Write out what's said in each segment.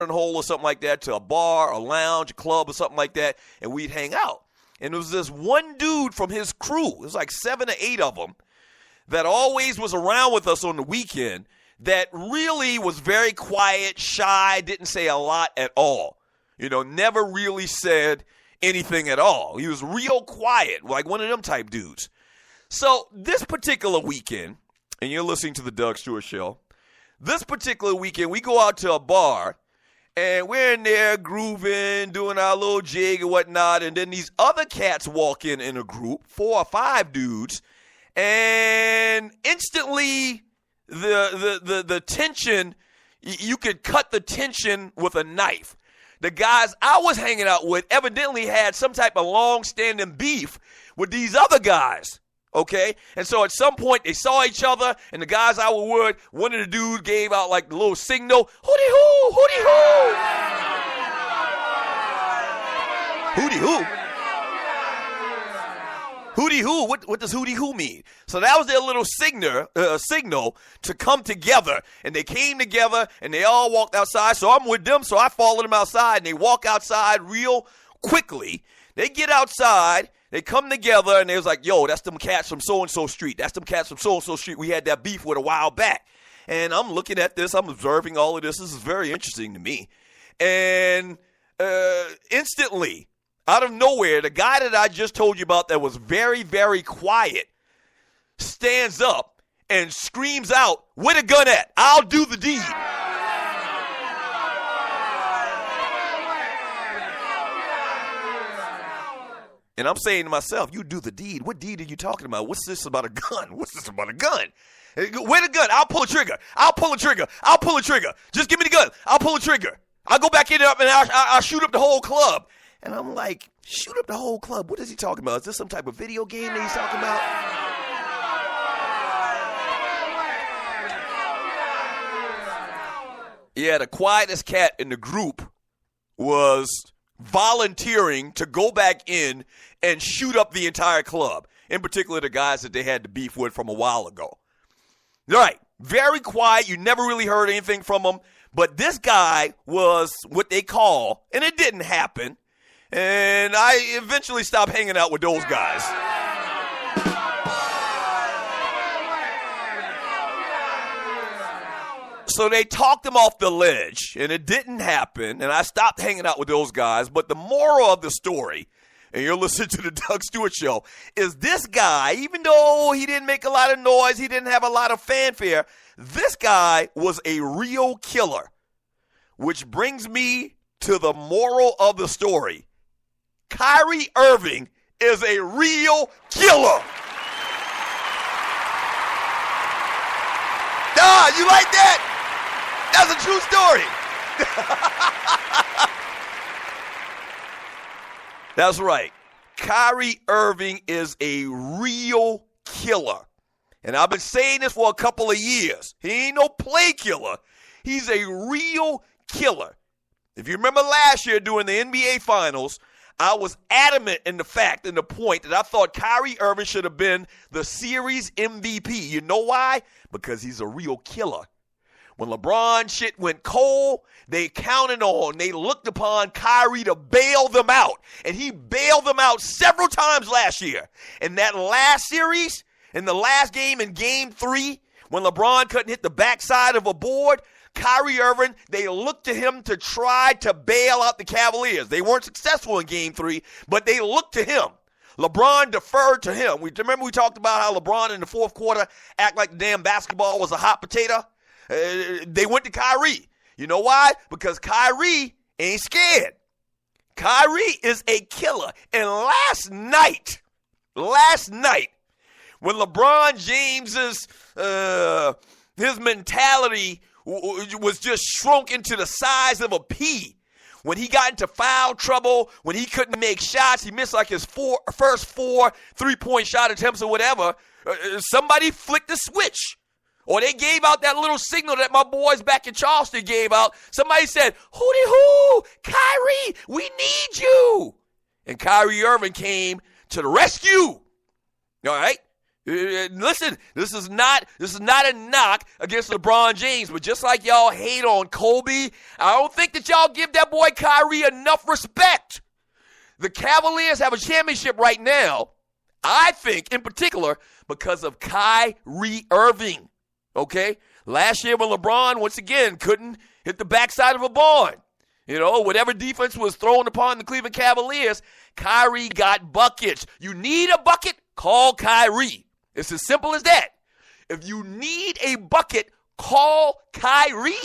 hole or something like that to a bar, a lounge, a club or something like that, and we'd hang out. And there was this one dude from his crew, it was like 7 or 8 of them, that always was around with us on the weekend that really was very quiet, shy, didn't say a lot at all. Never really said anything at all. He was real quiet, like one of them type dudes. So this particular weekend, and you're listening to the Doug Stewart Show, this particular weekend we go out to a bar, and we're in there grooving, doing our little jig and whatnot, and then these other cats walk in a group, 4 or 5 dudes, and instantly the tension, you could cut the tension with a knife. The guys I was hanging out with evidently had some type of long-standing beef with these other guys, okay? And so at some point they saw each other, and the guys I was with, one of the dudes gave out like the little signal, hootie-hoo, hootie-hoo. Hootie-hoo? Hootie-hoo? What does hootie-hoo mean? So that was their little signal to come together. And they came together, and they all walked outside. So I'm with them, so I followed them outside. And they walk outside real quickly. They get outside. They come together, and they was like, yo, that's them cats from so-and-so street. That's them cats from so-and-so street we had that beef with a while back. And I'm looking at this. I'm observing all of this. This is very interesting to me. And instantly, out of nowhere, the guy that I just told you about that was very, very quiet stands up and screams out, where the gun at? I'll do the deed. And I'm saying to myself, you do the deed. What deed are you talking about? What's this about a gun? What's this about a gun? Where the gun? I'll pull a trigger. I'll pull a trigger. I'll pull a trigger. Just give me the gun. I'll pull a trigger. I'll go back in there and I'll shoot up the whole club. And I'm like, shoot up the whole club? What is he talking about? Is this some type of video game that he's talking about? Yeah, the quietest cat in the group was volunteering to go back in and shoot up the entire club, in particular the guys that they had the beef with from a while ago. All right, very quiet. You never really heard anything from him. But this guy was what they call, and it didn't happen, and I eventually stopped hanging out with those guys. So they talked him off the ledge, and it didn't happen, and I stopped hanging out with those guys. But the moral of the story, and you're listening to the Doug Stewart Show, is this guy, even though he didn't make a lot of noise, he didn't have a lot of fanfare, this guy was a real killer. Which brings me to the moral of the story. Kyrie Irving is a real killer. You like that? That's a true story. That's right. Kyrie Irving is a real killer. And I've been saying this for a couple of years. He ain't no play killer. He's a real killer. If you remember last year during the NBA Finals, I was adamant in the fact and the point that I thought Kyrie Irving should have been the series MVP. You know why? Because he's a real killer. When LeBron shit went cold, they counted on, they looked upon Kyrie to bail them out. And he bailed them out several times last year. In that last series, in the last game, in Game 3, when LeBron couldn't hit the backside of a board, Kyrie Irving, they looked to him to try to bail out the Cavaliers. They weren't successful in Game 3, but they looked to him. LeBron deferred to him. Remember we talked about how LeBron in the fourth quarter act like the damn basketball was a hot potato? They went to Kyrie. You know why? Because Kyrie ain't scared. Kyrie is a killer. And last night, when LeBron James's his mentality was just shrunk into the size of a pea. When he got into foul trouble, when he couldn't make shots, he missed like his first 4 3-point shot attempts or whatever, somebody flicked the switch. Or they gave out that little signal that my boys back in Charleston gave out. Somebody said, hootie-hoo, Kyrie, we need you. And Kyrie Irving came to the rescue. All right? Listen, this is not a knock against LeBron James, but just like y'all hate on Kobe, I don't think that y'all give that boy Kyrie enough respect. The Cavaliers have a championship right now, I think, in particular, because of Kyrie Irving, okay? Last year when LeBron, once again, couldn't hit the backside of a barn. You know, whatever defense was thrown upon the Cleveland Cavaliers, Kyrie got buckets. You need a bucket? Call Kyrie. It's as simple as that. If you need a bucket, call Kyrie.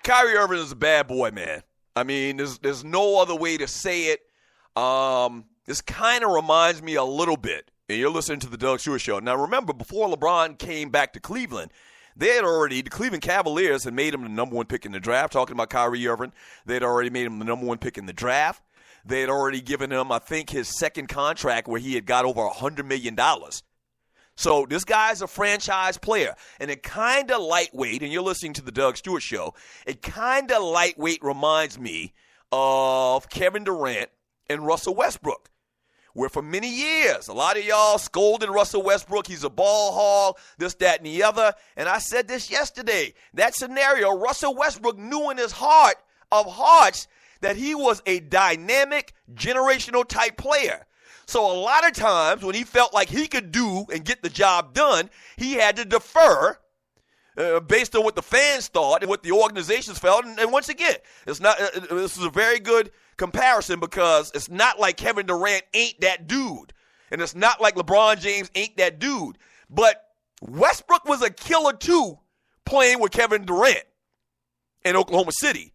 Kyrie Irving is a bad boy, man. I mean, there's no other way to say it. This kind of reminds me a little bit, and you're listening to the Doug Stewart Show. Now, remember, before LeBron came back to Cleveland, the Cleveland Cavaliers had made him the number one pick in the draft. Talking about Kyrie Irving, they had already made him the number one pick in the draft. They had already given him, I think, his second contract where he had got over $100 million. So this guy's a franchise player, and it kind of lightweight, and you're listening to the Doug Stewart Show, it kind of lightweight reminds me of Kevin Durant and Russell Westbrook, where for many years, a lot of y'all scolded Russell Westbrook. He's a ball hog, this, that, and the other. And I said this yesterday. That scenario, Russell Westbrook knew in his heart of hearts that he was a dynamic, generational type player. So a lot of times when he felt like he could do and get the job done, he had to defer based on what the fans thought and what the organizations felt. And once again, it's not. This is a very good comparison because it's not like Kevin Durant ain't that dude, and it's not like LeBron James ain't that dude. But Westbrook was a killer too, playing with Kevin Durant in Oklahoma City.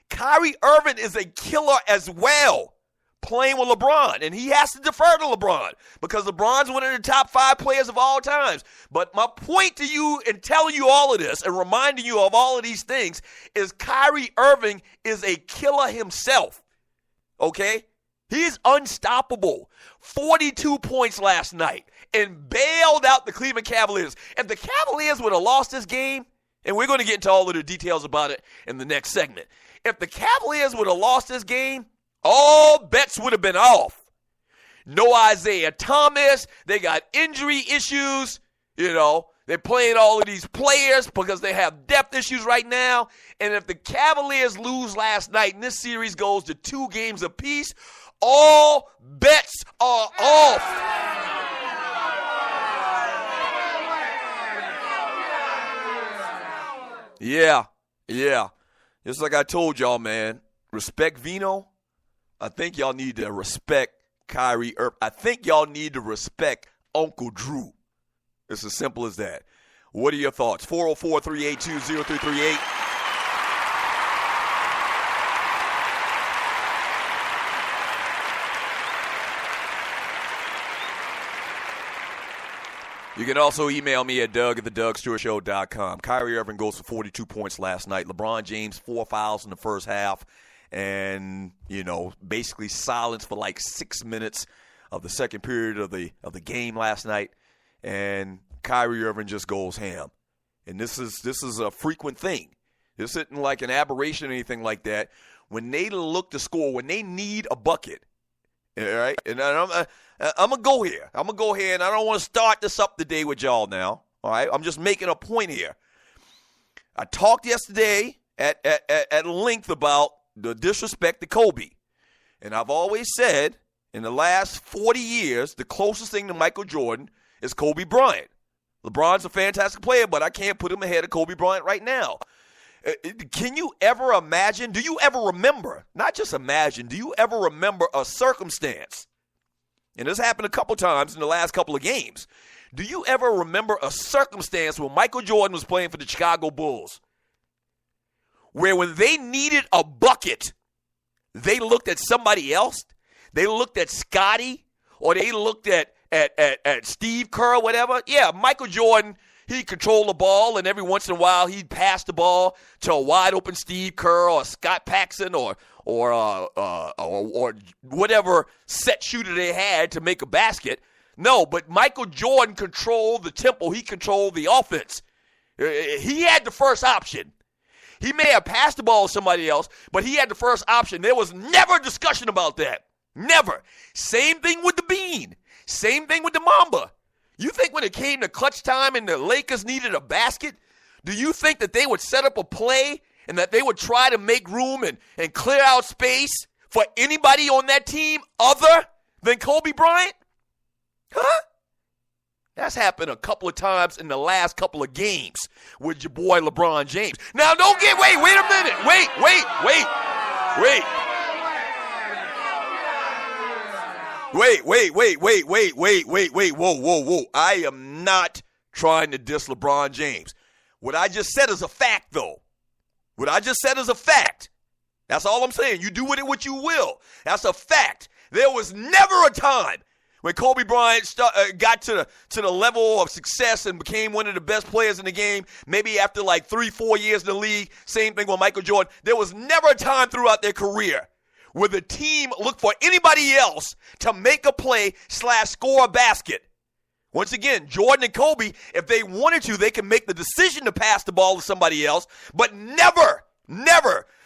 Kyrie Irving is a killer as well, playing with LeBron, and he has to defer to LeBron because LeBron's one of the top 5 players of all times. But my point to you in telling you all of this and reminding you of all of these things is Kyrie Irving is a killer himself, okay? He's unstoppable. 42 points last night and bailed out the Cleveland Cavaliers. If the Cavaliers would have lost this game, and we're going to get into all of the details about it in the next segment, if the Cavaliers would have lost this game, all bets would have been off. No Isaiah Thomas. They got injury issues. You know, they're playing all of these players because they have depth issues right now. And if the Cavaliers lose last night and this series goes to 2 games apiece, all bets are off. Yeah. Just like I told y'all, man, respect Vino. I think y'all need to respect Kyrie Irving. I think y'all need to respect Uncle Drew. It's as simple as that. What are your thoughts? 404-382-0338. You can also email me at Doug@theDougStewartShow.com. Kyrie Irving goes for 42 points last night. LeBron James, 4 fouls in the first half. And, you know, basically silence for like 6 minutes of the second period of the game last night. And Kyrie Irving just goes ham. And this is a frequent thing. This isn't like an aberration or anything like that. When they look to score, when they need a bucket, all right? And I'm going to go here. I'm going to go here, and I don't want to start this up today with y'all now, all right? I'm just making a point here. I talked yesterday at length about the disrespect to Kobe. And I've always said, in the last 40 years, the closest thing to Michael Jordan is Kobe Bryant. LeBron's a fantastic player, but I can't put him ahead of Kobe Bryant right now. Can you ever imagine, do you ever remember, not just imagine, do you ever remember a circumstance, and this happened a couple times in the last couple of games, do you ever remember a circumstance when Michael Jordan was playing for the Chicago Bulls, where when they needed a bucket, they looked at somebody else? They looked at Scotty, or they looked at Steve Kerr or whatever? Yeah, Michael Jordan, he'd control the ball, and every once in a while he'd pass the ball to a wide-open Steve Kerr or Scott Paxson or whatever set shooter they had to make a basket. No, but Michael Jordan controlled the tempo. He controlled the offense. He had the first option. He may have passed the ball to somebody else, but he had the first option. There was never a discussion about that. Never. Same thing with the Bean. Same thing with the Mamba. You think when it came to clutch time and the Lakers needed a basket, do you think that they would set up a play and that they would try to make room and clear out space for anybody on that team other than Kobe Bryant? Huh? That's happened a couple of times in the last couple of games with your boy LeBron James. Now, wait a minute. Wait. Whoa. I am not trying to diss LeBron James. What I just said is a fact, though. That's all I'm saying. You do with it what you will. That's a fact. There was never a time when Kobe Bryant got to the level of success and became one of the best players in the game, maybe after like 3-4 years in the league, same thing with Michael Jordan, there was never a time throughout their career where the team looked for anybody else to make a play / score a basket. Once again, Jordan and Kobe, if they wanted to, they can make the decision to pass the ball to somebody else, but never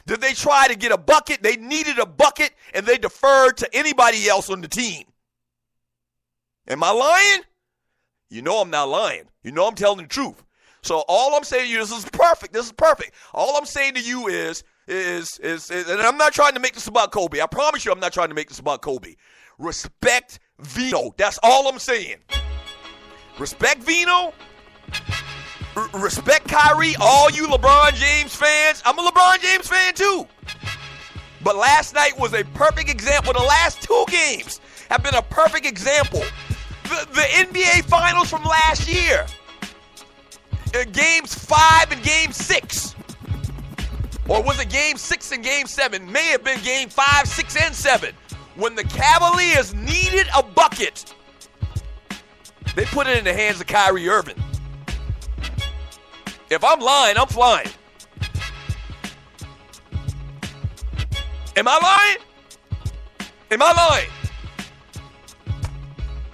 did they try to get a bucket. They needed a bucket, and they deferred to anybody else on the team. Am I lying? You know I'm not lying. You know I'm telling the truth. So all I'm saying to you, this is perfect. All I'm saying to you is, and I'm not trying to make this about Kobe. I promise you I'm not trying to make this about Kobe. Respect Vino. That's all I'm saying. Respect Vino. Respect Kyrie. All you LeBron James fans. I'm a LeBron James fan too. But last night was a perfect example. The last 2 games have been a perfect example. The NBA Finals from last year, Games 5 and Game 6, or was it Game 6 and Game 7? May have been Game 5, 6, and 7. When the Cavaliers needed a bucket, they put it in the hands of Kyrie Irving. If I'm lying, I'm flying. Am I lying?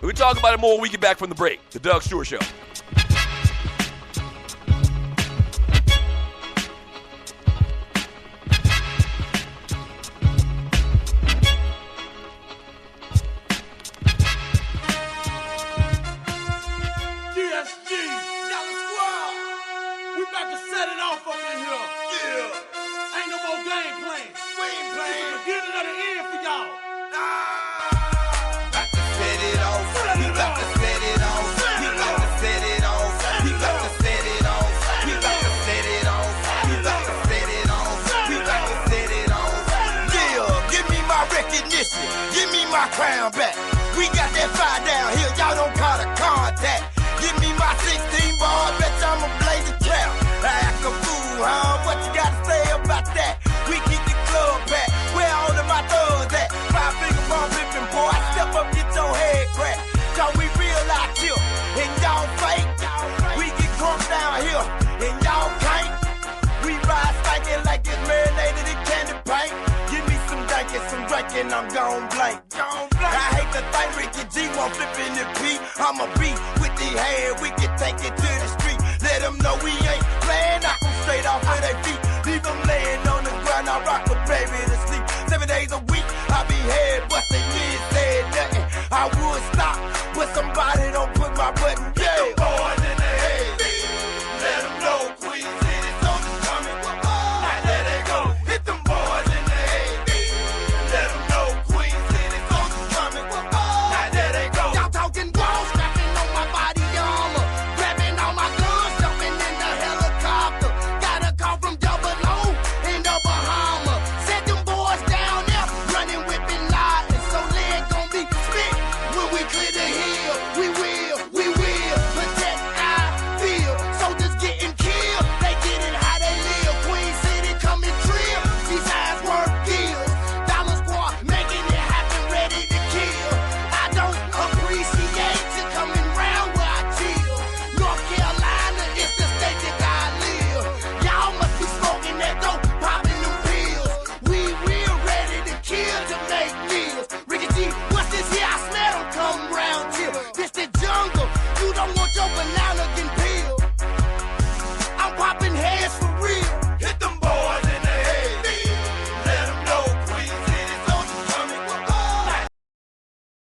We'll talk about it more when we get back from the break. The Doug Stewart Show. Crown back. We got that fire down here, y'all don't call it contact. Give me my 16 ball, bet I'ma blaze a trap. Like a fool, huh? What you gotta say about that? We keep the club back. Where all of my thugs at? 5 finger ball ripping, boy. Step up, get your head cracked. Cause we real out here, and y'all fake. We get drunk down here, and y'all can't. We ride stinking like it's marinated in candy paint. Give me some drinking, I'm gon' blank. I hate to think Ricky G won't flip in the P. I'ma be with the hand, we can take it to the street. Let them know we ain't playing, knock them straight off of their feet. Leave them laying on the ground, I rock a baby to sleep. 7 days a week, I be head, but